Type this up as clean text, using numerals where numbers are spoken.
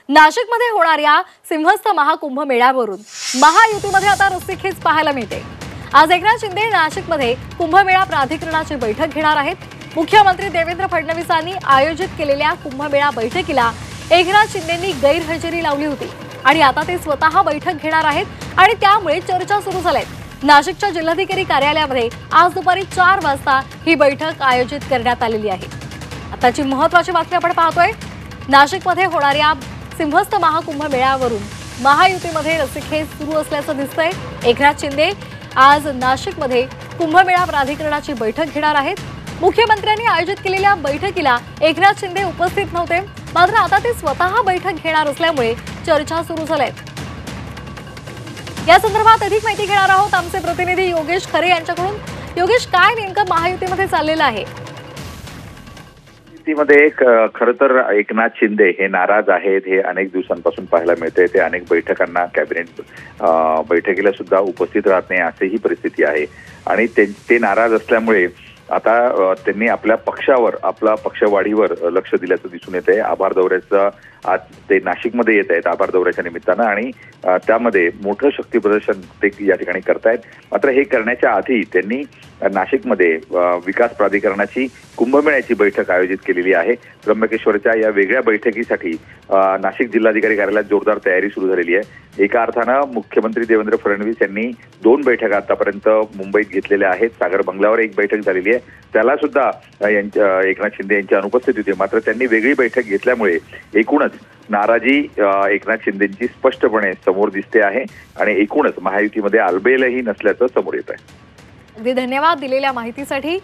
नाशिकमध्ये होणाऱ्या सिंहस्थ महाकुंभ मेळ्यावरून महायुतीमध्ये आता रस्सीखेच पाहायला मिळते। आज एकनाथ शिंदे नाशिकमध्ये कुंभमेळा प्राधिकरणाची बैठक घेणार आहेत। मुख्यमंत्री देवेंद्र फडणवीसांनी आयोजित केलेल्या कुंभमेळा बैठकीला एकनाथ शिंदेंनी गैरहजेरी लावली होती आणि आता ते स्वतः बैठक घेणार आहेत आणि त्यामुळे चर्चा सुरू झाल्यात। नाशिकच्या जिल्हाधिकारी कार्यालयामध्ये आज दुपारी 4 वाजता ही बैठक आयोजित करण्यात आलेली आहे। आताची महत्त्वाची बातमी आपण पाहतोय। नाशिकमध्ये होणाऱ्या सिंहस्थ महाकुंभ मेळ्यावरून महायुतीमध्ये रस्सीखेच सुरू असल्याचं दिसतंय। एकनाथ शिंदे आज नाशिकमध्ये कुंभमेळा प्राधिकरणाची बैठक घेणार आहेत। मुख्यमंत्र्यांनी आयोजित केलेल्या बैठकीला एकनाथ शिंदे उपस्थित नव्हते, मात्र आता ते स्वतः बैठक घेणार असल्यामुळे चर्चा सुरू झाल्यात। या संदर्भात अधिक माहिती घेणार आहोत आमचे प्रतिनिधी योगेश खरे यांच्याकडून। योगेश, काय नेमकं महायुतीमध्ये चाललेलं आहे? मध्ये खरं तर एकनाथ शिंदे हे नाराज आहेत हे अनेक दिवसांपासून पाहायला मिळते। ते अनेक बैठकांना कॅबिनेट बैठकीला सुद्धा उपस्थित राहत नाही अशी ही परिस्थिती आहे आणि ते नाराज असल्यामुळे आता त्यांनी आपल्या पक्षावर आपला पक्षवाढीवर लक्ष दिल्याचं दिसून येत आहे। आभार दौऱ्याचं आज ते नाशिकमध्ये येत आहेत आभार दौऱ्याच्या निमित्तानं आणि त्यामध्ये मोठं शक्ती प्रदर्शन ते या ठिकाणी करतायत। मात्र हे करण्याच्या आधी त्यांनी नाशिकमध्ये विकास प्राधिकरणाची कुंभमेळ्याची बैठक आयोजित केलेली आहे। त्र्यंबकेश्वरच्या या वेगळ्या बैठकीसाठी नाशिक जिल्हाधिकारी कार्यालयात जोरदार तयारी सुरू झालेली आहे। एका अर्थानं मुख्यमंत्री देवेंद्र फडणवीस यांनी 2 बैठका आतापर्यंत मुंबईत घेतलेल्या आहेत। सागर बंगल्यावर एक बैठक झालेली आहे, त्याला सुद्धा एकनाथ शिंदे यांची अनुपस्थित होती, मात्र त्यांनी वेगळी बैठक घेतल्यामुळे एकूणच नाराजी एकनाथ शिंदेंची स्पष्टपणे समोर दिसते आहे आणि एकूणच महायुतीमध्ये आलबेलही नसल्याचं समोर येत आहे। अगदी धन्यवाद दिलेल्या माहितीसाठी।